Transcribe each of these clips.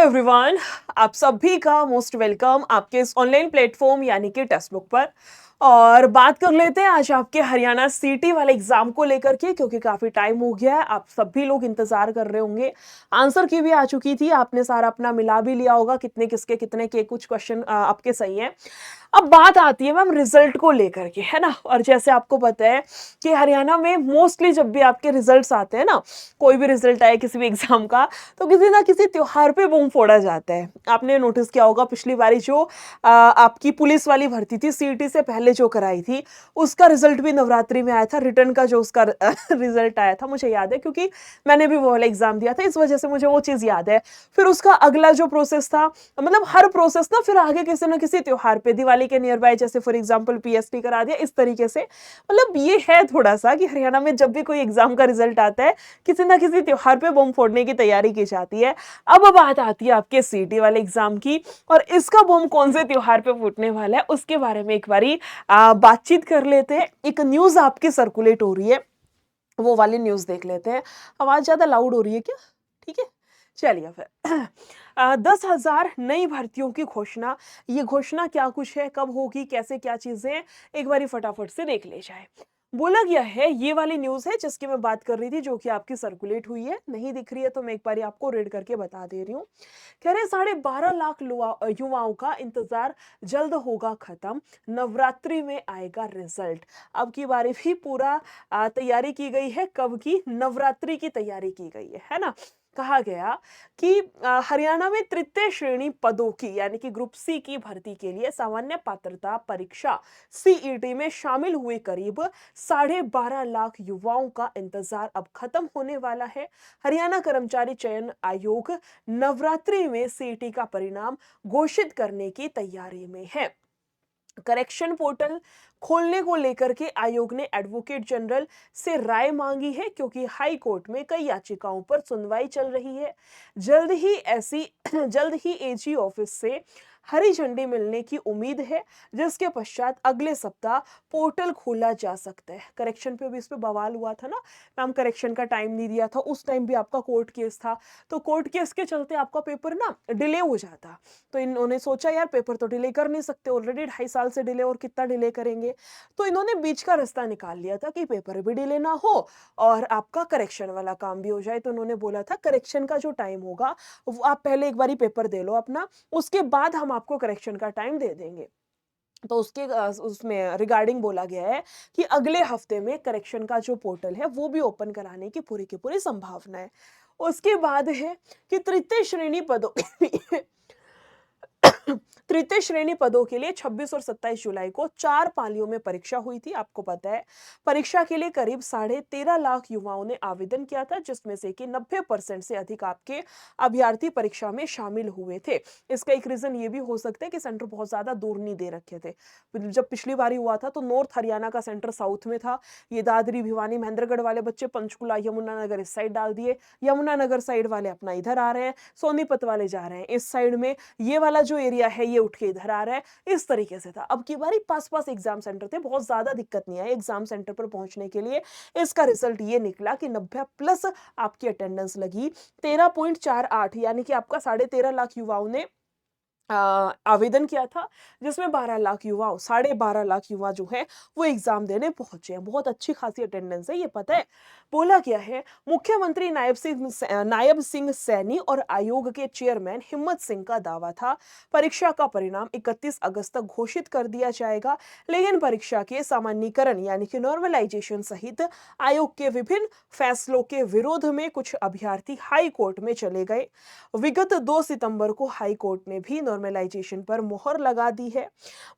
Everyone, आप सभी का मोस्ट वेलकम आपके इस ऑनलाइन प्लेटफॉर्म यानी कि टेक्स्ट बुक पर। और बात कर लेते हैं आज आपके हरियाणा सीटी वाले एग्जाम को लेकर के, क्योंकि काफी टाइम हो गया है। आप सभी लोग इंतजार कर रहे होंगे। आंसर की भी आ चुकी थी, आपने सारा अपना मिला भी लिया होगा, कितने किसके कितने के कुछ क्वेश्चन आपके सही हैं। अब बात आती है मैम रिजल्ट को लेकर के, है ना। और जैसे आपको पता है कि हरियाणा में मोस्टली जब भी आपके रिजल्ट्स आते हैं ना, कोई भी रिजल्ट आए किसी भी एग्जाम का, तो किसी ना किसी त्योहार पे बम फोड़ा जाता है। आपने नोटिस किया होगा, पिछली बारी जो आपकी पुलिस वाली भर्ती थी सीईटी से पहले जो कराई थी, उसका रिजल्ट भी नवरात्रि में आया था। रिटर्न का जो उसका रिजल्ट आया था, मुझे याद है क्योंकि मैंने भी वो वाला एग्जाम दिया था, इस वजह से मुझे वो चीज याद है। फिर उसका अगला जो प्रोसेस था, मतलब हर प्रोसेस ना फिर आगे किसी ना किसी त्योहार पे, दिवाली के नियर बाय, जैसे फॉर एग्जांपल पीएसटी करा दिया, इस तरीके से। मतलब ये है थोड़ा सा कि हरियाणा में जब भी कोई एग्जाम का रिजल्ट आता है, किसी ना किसी त्योहार पे बम फोड़ने की तैयारी की जाती है। अब बात आती है आपके सीटी वाले एग्जाम की, और इसका बम कौन से त्योहार पे फूटने वाला है उसके बारे में एक बारी बातचीत कर लेते हैं। एक न्यूज आपकी सर्कुलेट हो रही है, वो वाली न्यूज देख लेते हैं। आवाज ज्यादा लाउड हो रही है क्या? ठीक है, चलिए फिर। 10,000 नई भर्तियों की घोषणा। ये घोषणा क्या कुछ है, कब होगी, कैसे क्या चीजें हैं, एक बारी फटाफट से देख ले जाए। बोला गया है, ये वाली न्यूज है जिसकी मैं बात कर रही थी, जो कि आपकी सर्कुलेट हुई है। नहीं दिख रही है तो मैं एक बारी आपको रीड करके बता दे रही हूँ। कह रहे 12.5 लाख युवाओं का इंतजार जल्द होगा खत्म, नवरात्रि में आएगा रिजल्ट। अब की बारी भी पूरा तैयारी की गई है, कब की? नवरात्रि की तैयारी की गई है ना। कहा गया कि हरियाणा में तृतीय श्रेणी पदों की यानी कि ग्रुप सी की भर्ती के लिए सामान्य पात्रता परीक्षा सीईटी में शामिल हुए करीब 12.5 लाख युवाओं का इंतजार अब खत्म होने वाला है। हरियाणा कर्मचारी चयन आयोग नवरात्रि में सीईटी का परिणाम घोषित करने की तैयारी में है। करेक्शन पोर्टल खोलने को लेकर के आयोग ने एडवोकेट जनरल से राय मांगी है, क्योंकि हाई कोर्ट में कई याचिकाओं पर सुनवाई चल रही है। जल्द ही एजी ऑफिस से हरी झंडी मिलने की उम्मीद है, जिसके पश्चात अगले सप्ताह पोर्टल खोला जा सकता है। करेक्शन पे भी इस पे बवाल हुआ था ना मैम, करेक्शन का टाइम नहीं दिया था, उस टाइम भी आपका कोर्ट केस था, तो कोर्ट केस के चलते आपका पेपर ना डिले हो जाता। तो इन्होंने सोचा यार पेपर तो डिले कर नहीं सकते, ऑलरेडी 2.5 साल से डिले, और कितना डिले करेंगे। तो इन्होंने बीच का रास्ता निकाल लिया था कि पेपर भी डिले ना हो और आपका करेक्शन वाला काम भी हो जाए। तो उन्होंने बोला था करेक्शन का जो टाइम होगा वो आप पहले एक बारी पेपर दे लो अपना, उसके बाद हम आपको करेक्शन का टाइम दे देंगे। तो उसके उसमें रिगार्डिंग बोला गया है कि अगले हफ्ते में करेक्शन का जो पोर्टल है वो भी ओपन कराने की पूरी संभावना है। उसके बाद है कि तृतीय श्रेणी पदों तृतीय श्रेणी पदों के लिए 26 और 27 जुलाई को 4 पालियों में परीक्षा हुई थी। आपको पता है परीक्षा के लिए करीब 13.5 लाख युवाओं ने आवेदन किया था, जिसमें से कि 90% से अधिक आपके अभ्यर्थी परीक्षा में शामिल हुए थे। इसका एक रीजन ये भी हो सकता है कि सेंटर बहुत ज्यादा दूर नहीं दे रखे थे। जब पिछली बार हुआ था तो नॉर्थ हरियाणा का सेंटर साउथ में था, ये दादरी भिवानी महेंद्रगढ़ वाले बच्चे पंचकुला यमुनानगर इस साइड डाल दिए, यमुनानगर साइड वाले अपना इधर आ रहे हैं, सोनीपत वाले जा रहे हैं इस साइड में, ये वाला जो एरिया है ये उठ के इधर आ रहा है। इस तरीके से था। अब की बारी पास एग्जाम सेंटर थे, बहुत ज्यादा दिक्कत नहीं आई एग्जाम सेंटर पर पहुंचने के लिए। इसका रिजल्ट ये निकला कि 90+ आपकी अटेंडेंस लगी। 13.48 यानी कि आपका 13.5 लाख युवाओं ने आवेदन किया था, जिसमें 12 लाख युवा 12.5 लाख युवा जो है वो एग्जाम देने पहुंचे हैं। बहुत अच्छी खासी अटेंडेंस है, ये पता है। बोला गया है मुख्यमंत्री नायब सिंह सैनी और आयोग के चेयरमैन हिम्मत सिंह का दावा था परीक्षा का परिणाम 31 अगस्त तक घोषित कर दिया जाएगा, लेकिन परीक्षा के सामान्यीकरण यानी कि नॉर्मलाइजेशन सहित आयोग के विभिन्न फैसलों के विरोध में कुछ अभ्यर्थी हाई कोर्ट में चले गए। विगत 2 सितंबर को हाई कोर्ट ने भी नॉर्मलाइजेशन पर मोहर लगा दी है,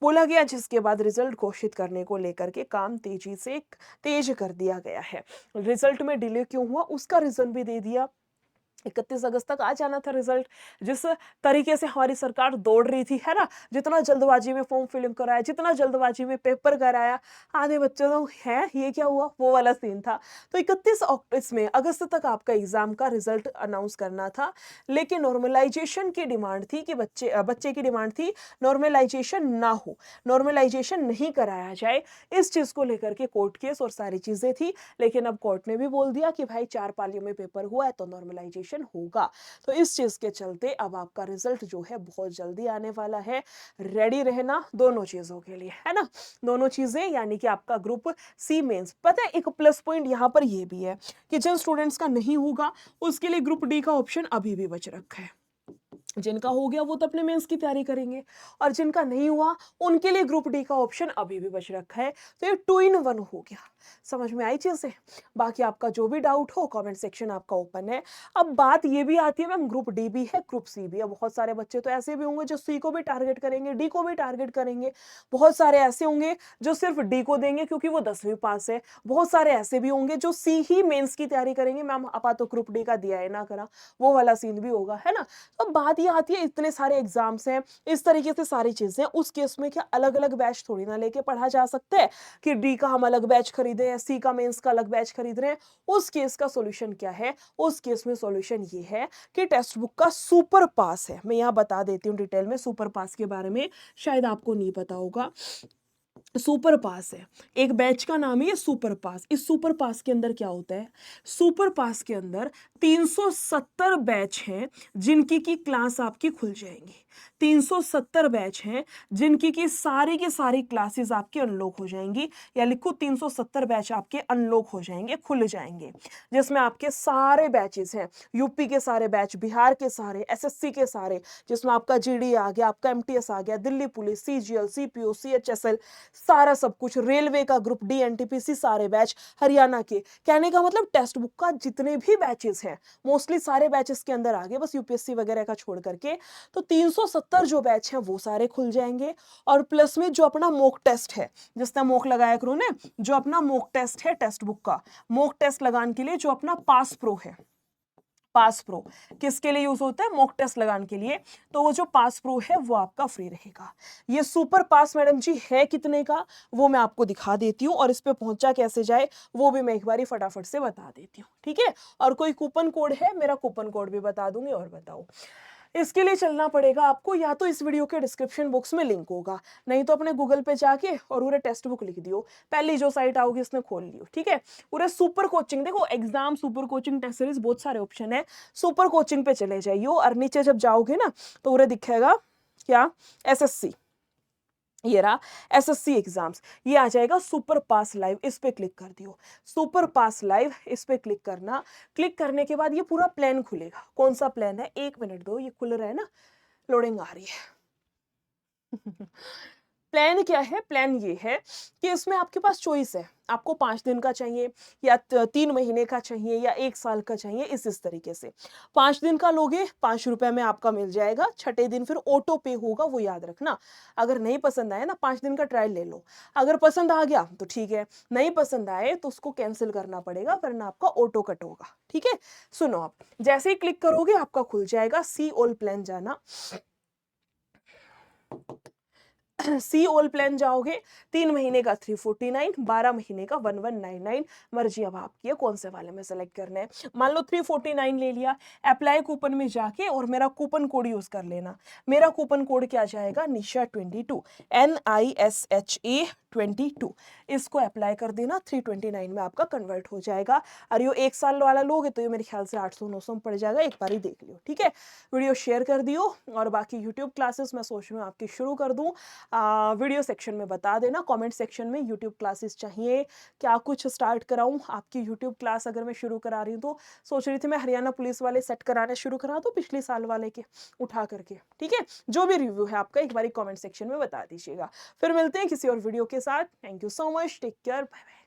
बोला गया, जिसके बाद रिजल्ट घोषित करने को लेकर के काम तेज कर दिया गया है। रिजल्ट में डिले क्यों हुआ उसका रीजन भी दे दिया। 31 अगस्त तक आ जाना था रिजल्ट। जिस तरीके से हमारी सरकार दौड़ रही थी, है ना, जितना जल्दबाजी में फॉर्म फिलिंग कराया, जितना जल्दबाजी में पेपर कराया, आधे बच्चे तो हैं ये क्या हुआ, वो वाला सीन था। तो 31 अगस्त तक आपका एग्जाम का रिजल्ट अनाउंस करना था, लेकिन नॉर्मलाइजेशन की डिमांड थी कि बच्चे की डिमांड थी नॉर्मलाइजेशन ना हो, नॉर्मलाइजेशन नहीं कराया जाए। इस चीज को लेकर के कोर्ट केस और सारी चीजें थी, लेकिन अब कोर्ट ने भी बोल दिया कि भाई 4 पालियों में पेपर हुआ है तो नॉर्मलाइजेशन एग्जामिनेशन होगा। तो इस चीज के चलते अब आपका रिजल्ट जो है बहुत जल्दी आने वाला है। रेडी रहना दोनों चीजों के लिए, है ना। दोनों चीजें यानी कि आपका ग्रुप सी मेंस। पता है एक प्लस पॉइंट यहाँ पर ये भी है कि जिन स्टूडेंट्स का नहीं होगा उसके लिए ग्रुप डी का ऑप्शन अभी भी बच रखा है। जिनका हो गया वो तो अपने मेंस की तैयारी करेंगे, और जिनका नहीं हुआ उनके लिए ग्रुप डी का ऑप्शन अभी भी बच रखा है। तो ये 2 in 1 हो गया। समझ में आई चीजें? बाकी आपका जो भी डाउट हो कमेंट सेक्शन आपका ओपन है। अब बात ये भी आती है मैम, ग्रुप डी भी है ग्रुप सी भी है। बहुत सारे बच्चे तो ऐसे भी होंगे जो सी को भी टारगेट करेंगे, डी को भी टारगेट करेंगे। बहुत सारे ऐसे होंगे जो सिर्फ डी को देंगे क्योंकि वो 10वीं पास है। बहुत सारे ऐसे भी होंगे जो सी ही मेंस की तैयारी करेंगे, मैम अपा तो ग्रुप डी का दिया है ना करा, वो वाला सीन भी होगा, है ना। तो बात ये आती है इतने सारे एग्जाम्स हैं, इस तरीके से सारी चीजें, उस केस में क्या अलग अलग बैच थोड़ी ना लेके पढ़ा जा सकता है कि डी का हम अलग बैच खरीदे या सी का मेंस का अलग बैच खरीद रहे हैं। उस केस का सॉल्यूशन क्या है? उस केस में सॉल्यूशन ये है कि टेक्स्ट बुक का सुपर पास है। मैं यहाँ बता देती हूँ डिटेल में सुपर पास के बारे में, शायद आपको नहीं पता होगा। सुपर पास है, एक बैच का नाम है ये सुपर पास। इस सुपर पास के अंदर क्या होता है? सुपर पास के अंदर 370 बैच हैं जिनकी की क्लास आपकी खुल जाएंगी। 370 बैच हैं जिनकी की सारी क्लासेस आपकी अनलॉक हो जाएंगी, या लिखो 370 बैच आपके अनलॉक हो जाएंगे, खुल जाएंगे, जिसमें आपके सारे बैचेस हैं। यूपी के सारे बैच, बिहार के सारे, एसएससी के सारे, जिसमें आपका जीडी आ गया, आपका एमटीएस आ गया, Delhi police, CGL, CPO, CHSL, सारा सब कुछ, रेलवे का ग्रुप डी, एनटीपीसी सारे बैच, हरियाणा के। कहने का मतलब टेक्स्ट बुक का जितने भी बैचेस हैं मोस्टली सारे बैचेस के अंदर आ गए, बस यूपीएससी वगैरह का छोड़ करके। तो 370 जो बैच हैं वो सारे खुल जाएंगे। और प्लस में जो अपना मॉक टेस्ट है, जिसने मॉक लगाया करो ने, जो अपना मॉक टेस्ट है टेक्स्ट बुक का, मॉक टेस्ट लगाने के लिए जो अपना पास प्रो है, पास प्रो किसके लिए यूज होता है? मॉक टेस्ट लगाने के लिए। तो वो जो पास प्रो है वो आपका फ्री रहेगा। ये सुपर पास मैडम जी है कितने का, वो मैं आपको दिखा देती हूँ, और इस पे पहुंचा कैसे जाए वो भी मैं एक बारी फटाफट से बता देती हूँ, ठीक है। और कोई कूपन कोड है, मेरा कूपन कोड भी बता दूंगी। और बताओ, इसके लिए चलना पड़ेगा आपको, या तो इस वीडियो के डिस्क्रिप्शन बॉक्स में लिंक होगा, नहीं तो अपने गूगल पे जाके और पूरे टेक्स्ट बुक लिख दियो, पहली जो साइट आओगी उसने खोल लियो, ठीक है। पूरे सुपर कोचिंग, देखो exam, super coaching, test series, बहुत सारे ऑप्शन है। सुपर कोचिंग पे चले जाइयो, और नीचे जब जाओगे ना तो पूरे दिखेगा क्या, एसएससी, ये रहा एसएससी एग्जाम्स, ये आ जाएगा सुपर पास लाइव, इस पे क्लिक कर दियो। सुपर पास लाइव इस पे क्लिक करना। क्लिक करने के बाद ये पूरा प्लान खुलेगा। कौन सा प्लान है? 1 मिनट दो, ये खुल रहा है ना, लोडिंग आ रही है। प्लान क्या है? प्लान ये है कि इसमें आपके पास चॉइस है, आपको 5 दिन का चाहिए या 3 महीने का चाहिए या 1 साल का चाहिए, इस तरीके से। 5 दिन का लोगे 5 रुपए में आपका मिल जाएगा, छठे दिन फिर ऑटो पे होगा, वो याद रखना। अगर नहीं पसंद आया ना, 5 दिन का ट्रायल ले लो, अगर पसंद आ गया तो ठीक है, नहीं पसंद आए तो उसको कैंसिल करना पड़ेगा, वरना आपका ऑटो कट होगा, ठीक है। सुनो, आप जैसे ही क्लिक करोगे आपका खुल जाएगा सी ऑल प्लान, जाना सी ऑल प्लान जाओगे, 3 महीने का 349, 12 महीने का 1199, मर्जी अब आपकी है कौन से वाले में सेलेक्ट करना है। मान लो 349 ले लिया, अप्लाई कूपन में जाके और मेरा कूपन कोड यूज कर लेना। मेरा कूपन कोड क्या जाएगा? निशा22, NISHA22, इसको अप्लाई कर देना, 329 में आपका कन्वर्ट हो जाएगा। और ये 1 साल वाला लोगे तो ये मेरे ख्याल से 800-900 में पड़ जाएगा, एक बार ही देख लियो, ठीक है। वीडियो शेयर कर दियो, और बाकी यूट्यूब क्लासेस मैं सोच रही हूँ आपकी शुरू कर दूँ। वीडियो सेक्शन में बता देना, कमेंट सेक्शन में यूट्यूब क्लासेस चाहिए, क्या कुछ स्टार्ट कराऊं आपकी यूट्यूब क्लास। अगर मैं शुरू करा रही हूँ तो सोच रही थी मैं हरियाणा पुलिस वाले सेट कराने शुरू करा दूं, पिछले साल वाले के उठा करके, ठीक है। जो भी रिव्यू है आपका एक बार कमेंट सेक्शन में बता दीजिएगा। फिर मिलते हैं किसी और वीडियो के साथ। Thank you so much, take care, bye bye.